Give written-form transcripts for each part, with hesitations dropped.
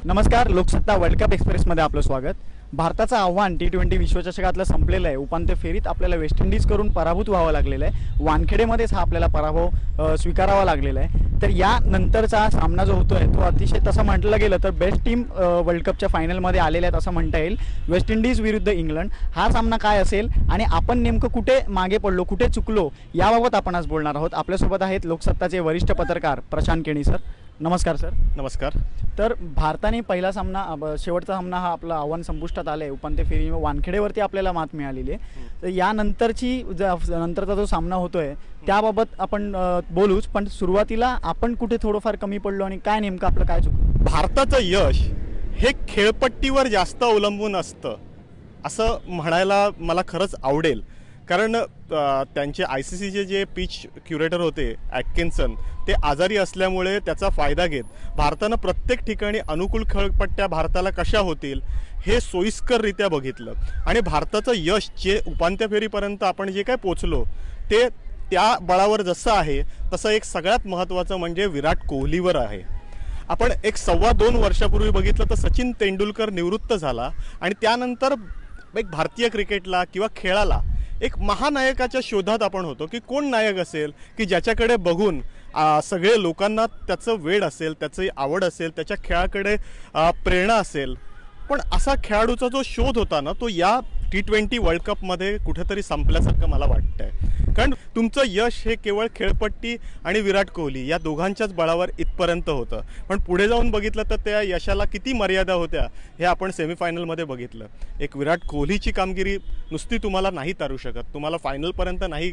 नमस्कार, Loksatta world cup एक्सप्रेसमध्ये आपलं स्वागत. भारताचं आव्हान T20 विश्वचषकातलं संपलेलं आहे. उपांत्य फेरीत आपल्याला वेस्ट इंडिज करून पराभूत व्हावं लागलेलं आहे. वानखेडेमध्येच हा आपल्याला पराभव स्वीकारावा लागलेला आहे. तर या नंतरचा सामना जो होतोय तो अतिशय तसं म्हटलं गेलं तर बेस्ट टीम वर्ल्ड कपच्या फायनलमध्ये आलेल्या आहेत असं म्हणता येईल. वेस्ट इंडिज विरुद्ध इंग्लंड हा सामना काय असेल आणि आपण नेमकं कुठे मागे पडलो, कुठे चुकलो याबाबत आपण आज बोलणार आहोत. आपल्यासोबत आहेत लोकसत्ताचे वरिष्ठ पत्रकार प्रशांत केणी सर. नमस्कार सर. नमस्कार. तर भारताने पहिला सामना शेवटचा सामना हा आपला आव्हान संपुष्टात आलं आहे. उपांत्य फेरी वानखेडेवरती आपल्याला मात मिळालेली आहे. तर यानंतरची नंतरचा जो सामना होतोय त्याबाबत आपण बोलूच, पण सुरुवातीला आपण कुठे थोडंफार कमी पडलो आणि काय नेमकं आपलं काय चुकलं? भारताचं यश हे खेळपट्टीवर जास्त अवलंबून असतं असं म्हणायला मला खरंच आवडेल. कारण त्यांचे ICCचे जे पिच क्युरेटर होते ॲटकिन्सन ते आजारी असल्यामुळे त्याचा फायदा घेत भारतानं प्रत्येक ठिकाणी अनुकूल खेळपट्ट्या भारताला कशा होतील हे सोयीस्कररित्या बघितलं. आणि भारताचं यश जे उपांत्य फेरीपर्यंत आपण जे काय पोचलो ते त्या बळावर जसं आहे तसं एक सगळ्यात महत्त्वाचं म्हणजे विराट कोहलीवर आहे. आपण एक 2.25 वर्षापूर्वी बघितलं तर सचिन तेंडुलकर निवृत्त झाला आणि त्यानंतर एक भारतीय क्रिकेटला किंवा खेळाला एक महानायकाच्या शोधात आपण होतो की कोण नायक असेल की ज्याच्याकडे बघून सगळे लोकांना त्याचं वेड असेल, त्याची आवड असेल, त्याच्या खेळाकडे प्रेरणा असेल. पण असा खेळाडूचा जो शोध होता ना तो या T20 वर्ल्ड कपमध्ये कुठेतरी संपल्यासारखं मला वाटतंय. कारण तुमचं यश हे केवळ खेळपट्टी आणि विराट कोहली या दोघांच्याच बळावर इथपर्यंत होतं. पण पुढे जाऊन बघितलं तर त्या यशाला किती मर्यादा होत्या हे आपण सेमीफायनलमध्ये बघितलं. एक विराट कोहलीची कामगिरी नुसती तुम्हाला नाही तारू शकत, तुम्हाला फायनलपर्यंत नाही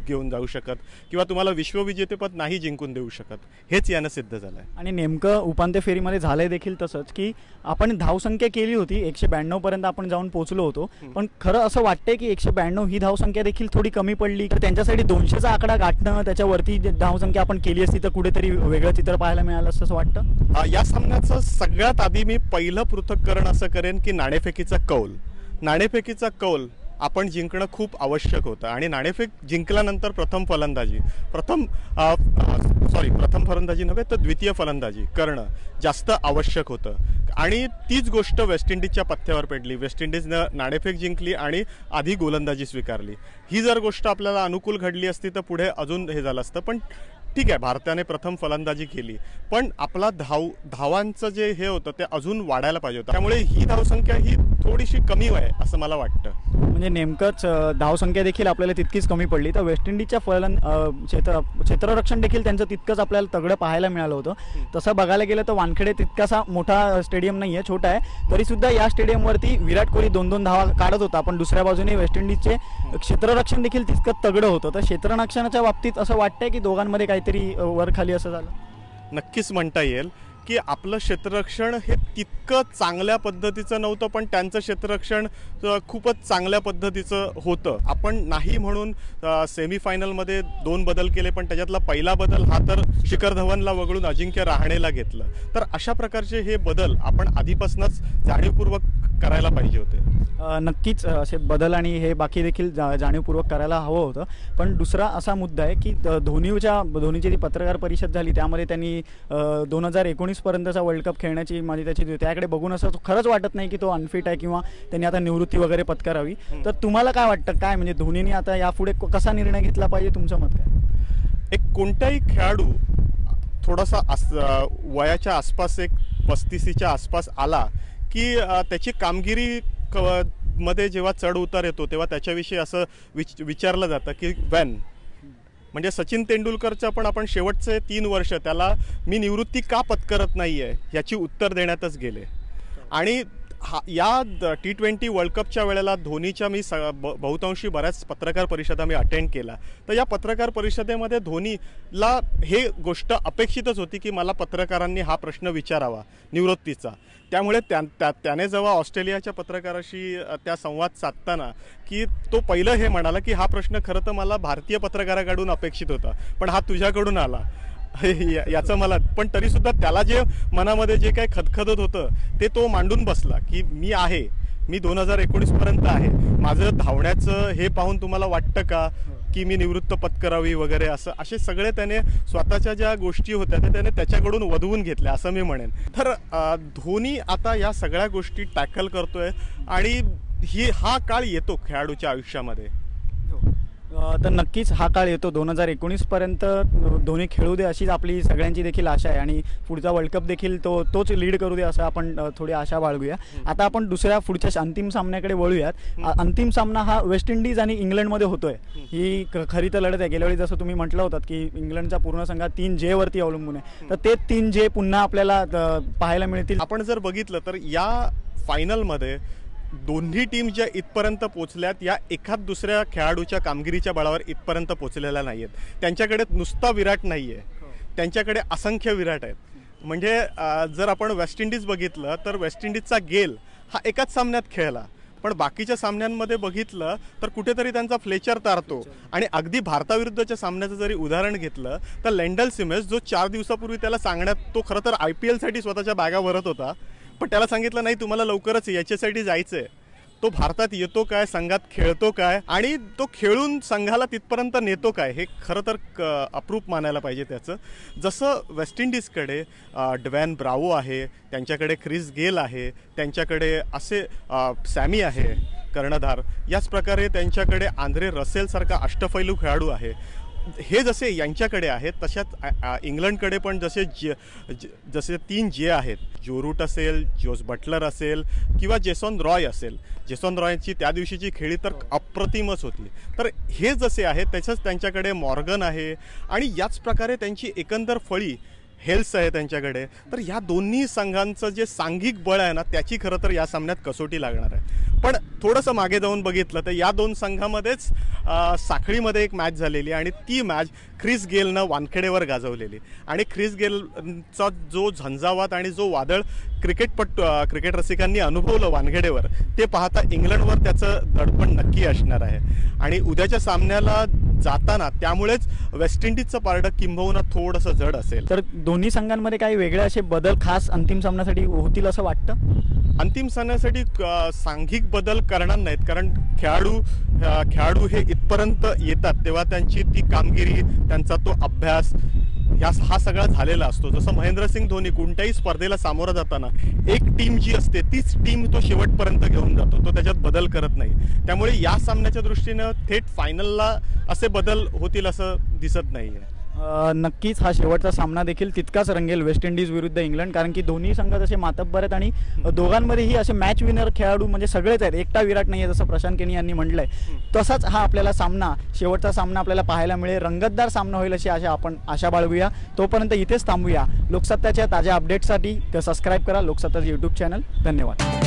घेऊन जाऊ शकत किंवा तुम्हाला विश्वविजेतेपद नाही जिंकून देऊ शकत. हेच यानं सिद्ध झालं आहे. आणि नेमकं उपांत्य फेरीमध्ये झालंय देखील तसंच की आपण धावसंख्या केली होती 192 पर्यंत आपण जाऊन पोहोचलो होतो. पण खरं असं वाटतंय की 192 ही धावसंख्या देखील थोडी कमी पडली. तर त्यांच्यासाठी 200चा आकडा गाठणं, त्याच्यावरती धावसंख्या आपण केली असती तर कुठेतरी वेगळं चित्र पाहायला मिळालं असं वाटतं. या सामन्याचं सगळ्यात आधी मी पहिलं पृथक्करण असं करेन की नाणेफेकीचा कौल आपण जिंकणं खूप आवश्यक होतं. आणि नाणेफेक जिंकल्यानंतर प्रथम फलंदाजी नव्हे तर द्वितीय फलंदाजी करणं जास्त आवश्यक होतं. आणि तीच गोष्ट वेस्ट इंडिजच्या पथ्यावर पडली. वेस्ट इंडिजनं नाणेफेक जिंकली आणि आधी गोलंदाजी स्वीकारली. ही जर गोष्ट आपल्याला अनुकूल घडली असती तर पुढे अजून हे झालं असतं. पण ठीक आहे, भारताने प्रथम फलंदाजी केली पण आपला धावांचं जे हे होतं ते अजून वाढायला पाहिजे होतं. त्यामुळे ही धावसंख्या ही थोडीशी कमी आहे असं मला वाटतं. म्हणजे नेमकंच धावसंख्या देखील आपल्याला तितकीच कमी पडली. तर वेस्ट इंडिजच्या क्षेत्ररक्षण देखील त्यांचं तितकंच आपल्याला तगडं पाहायला मिळालं होतं. तसं बघायला गेलं तर वानखेडे तितकासा मोठा स्टेडियम नाही आहे, छोटा आहे. तरीसुद्धा या स्टेडियमवरती विराट कोहली 2-2 धावा काढत होता. पण दुसऱ्या बाजूने वेस्ट इंडिजचे क्षेत्ररक्षण देखील तितकं तगडं होतं. तर क्षेत्ररक्षणाच्या बाबतीत असं वाटतंय की दोघांमध्ये काहीतरी वर खाली असं झालं. नक्कीच म्हणता येईल की आपलं क्षेत्ररक्षण हे तितकं चांगल्या पद्धतीचं नव्हतं पण त्यांचं क्षेत्ररक्षण खूपच चांगल्या पद्धतीचं होतं. आपण नाही म्हणून सेमीफायनलमध्ये 2 बदल केले पण त्याच्यातला पहिला बदल हा तर शिखर धवनला वगळून अजिंक्य रहाणेला घेतलं. तर अशा प्रकारचे हे बदल आपण आधीपासूनच जाणीवपूर्वक करायला पाहिजे होते. नक्कीच असे बदल आणि हे बाकी देखील जाणीवपूर्वक करायला हवं होतं. पण दुसरा असा मुद्दा आहे की धोनीची जी पत्रकार परिषद झाली त्यामध्ये त्यांनी 2019 पर्यंतचा वर्ल्ड कप खेळण्याची माझी त्याची त्याकडे बघून असं खरंच वाटत नाही की तो अनफिट आहे किंवा त्यांनी आता निवृत्ती वगैरे पत्करावी. तर तुम्हाला काय वाटतं, काय म्हणजे धोनीने आता यापुढे कसा निर्णय घेतला पाहिजे, तुमचं मत काय? एक कोणताही खेळाडू थोडासा वयाच्या आसपास एक 35च्या आसपास आला की त्याची कामगिरी मध्ये जेव्हा चढ उतार येतो तेव्हा त्याच्याविषयी असं विचारलं जातं की म्हणजे सचिन तेंडुलकरचं पण आपण शेवटचे 3 वर्ष त्याला मी निवृत्ती का पत्करत नाही आहे याची उत्तर देण्यातच गेले. आणि या T20 वर्ल्ड कपच्या वेळेला धोनीच्या मी बहुतांशी बऱ्याच पत्रकार परिषदा मी अटेंड केला. तर या पत्रकार परिषदेमध्ये धोनीला हे गोष्ट अपेक्षितच होती की मला पत्रकारांनी हा प्रश्न विचारावा निवृत्तीचा. त्यामुळे त्याने जेव्हा ऑस्ट्रेलियाच्या पत्रकाराशी त्या संवाद साधताना की तो पहिलं हे म्हणाला की हा प्रश्न खरं तर मला भारतीय पत्रकाराकडून अपेक्षित होता पण हा तुझ्याकडून आला याचं मला. पण तरीसुद्धा त्याला जे मनामध्ये जे काही खदखदत होतं ते तो मांडून बसला की मी 2019 पर्यंत आहे. माझं धावण्याचं हे पाहून तुम्हाला वाटतं का की मी निवृत्त पत्करावी वगैरे असे सगळे त्याने स्वतःच्या ज्या गोष्टी होत्या त्या त्याने त्याच्याकडून वधवून घेतल्या असं मी म्हणेन. तर धोनी आता या सगळ्या गोष्टी टॅकल करतोय आणि हा काळ येतो खेळाडूच्या आयुष्यामध्ये. तर नक्कीच हा काळ येतो. 2019 पर्यंत धोनी खेळू दे अशीच आपली सगळ्यांची देखील आशा आहे आणि पुढचा वर्ल्ड कप देखील तोच लीड करू दे असं आपण थोडी आशा बाळगूया. आता आपण पुढच्या अंतिम सामन्याकडे वळूयात. अंतिम सामना हा वेस्ट इंडिज आणि इंग्लंडमध्ये होतोय. ही खरी तर लढत आहे. गेल्या वेळी जसं तुम्ही म्हटलं होतात की इंग्लंडचा पूर्ण संघ 3 J वरती अवलंबून आहे, तर ते 3 J पुन्हा आपल्याला पाहायला मिळतील. आपण जर बघितलं तर या फायनलमध्ये दोन्ही टीम ज्या इथपर्यंत पोचल्यात या एखाद दुसऱ्या खेळाडूच्या कामगिरीच्या बळावर इथपर्यंत पोचलेल्या नाही आहेत. त्यांच्याकडे नुसता विराट नाही आहे, त्यांच्याकडे असंख्य विराट आहेत. म्हणजे जर आपण वेस्ट इंडिज बघितलं तर वेस्ट इंडिजचा गेल हा एकाच सामन्यात खेळला, पण बाकीच्या सामन्यांमध्ये बघितलं तर कुठेतरी त्यांचा फ्लेचर तारतो. आणि अगदी भारताविरुद्धच्या सामन्याचं जरी उदाहरण घेतलं तर लेंडल सिमेन्स जो 4 दिवसापूर्वी त्याला सांगण्यात, तो खरं तर IPL साठी स्वतःच्या बॅगा भरत होता, पण त्याला सांगितलं नाही तुम्हाला लवकरच याच्यासाठी जायचंय. तो भारतात येतो काय, संघात खेळतो काय आणि तो खेळून संघाला तिथपर्यंत नेतो काय, हे खरं तर अप्रूप मानायला पाहिजे त्याचं. जसं वेस्ट इंडिजकडे ड्वेन ब्रावो आहे, त्यांच्याकडे क्रिस गेल आहे, त्यांच्याकडे असे सॅमी आहे कर्णधार, याच प्रकारे त्यांच्याकडे आंद्रे रसेलसारखा अष्टपैलू खेळाडू आहे. हे जसे यांच्याकडे आहेत तशाच इंग्लंडकडे पण जसे 3 J आहेत. जो रूट असेल, जोस बटलर असेल किंवा जेसन रॉय असेल. जेसन रॉयची त्या दिवशीची खेळी तर अप्रतिमच होती. तर हे जसे आहेत तसंच त्यांच्याकडे मॉर्गन आहे आणि याच प्रकारे त्यांची एकंदर फळी हेल्स आहे त्यांच्याकडे. तर या दोन्ही संघांचं जे सांघिक बळ आहे ना, त्याची खरं तर या सामन्यात कसोटी लागणार आहे. पण थोडंसं मागे जाऊन बघितलं तर या 2 संघामध्येच साखळीमध्ये एक मॅच झालेली आणि ती मॅच ख्रिस गेलनं वानखेडेवर गाजवलेली. आणि ख्रिस गेलचा जो झंझावात आणि जो वादळ क्रिकेट रसिकांनी अनुभवलं वानखेडेवर, ते पाहता इंग्लंडवर त्याचं दडपण नक्की असणार आहे. आणि उद्याच्या सामन्याला जाताना त्यामुळेच वेस्ट इंडिजचं पारडं किंबहुना थोडंसं जड असेल. तर दोन्ही संघांमध्ये काही वेगळे असे बदल खास अंतिम सामन्यासाठी होतील असं वाटतं? अंतिम सामन्यासाठी सांघिक बदल करणार नाहीत, कारण खेळाडू हे इथपर्यंत येतात तेव्हा त्यांची ती कामगिरी, त्यांचा तो अभ्यास हा सगळा झालेला असतो. जसं महेंद्रसिंग धोनी कोणत्याही स्पर्धेला सामोरं जाताना एक टीम जी असते तीच टीम तो शेवटपर्यंत घेऊन जातो, तो त्याच्यात बदल करत नाही. त्यामुळे या सामन्याच्या दृष्टीनं थेट फायनलला असे बदल होतील असं दिसत नाहीये. नक्कीच हा शेवटचा सामना देखील तितकाच रंगेल वेस्ट इंडिज विरुद्ध इंग्लंड, कारण की दोन्ही संघ जसे मातब्बर आहेत आणि दोघांमध्येही असे मॅच विनर खेळाडू म्हणजे सगळेच आहेत, एकटा विराट नाही आहे जसं प्रशांत केनी यांनी म्हटलंय. तसाच हा आपल्याला शेवटचा सामना आपल्याला पाहायला मिळेल. रंगतदार सामना होईल अशी आपण आशा बाळगूया. तोपर्यंत इथेच थांबूया. लोकसत्ताच्या ताज्या अपडेट्ससाठी सबस्क्राईब करा लोकसत्ताचं YouTube चॅनल. धन्यवाद.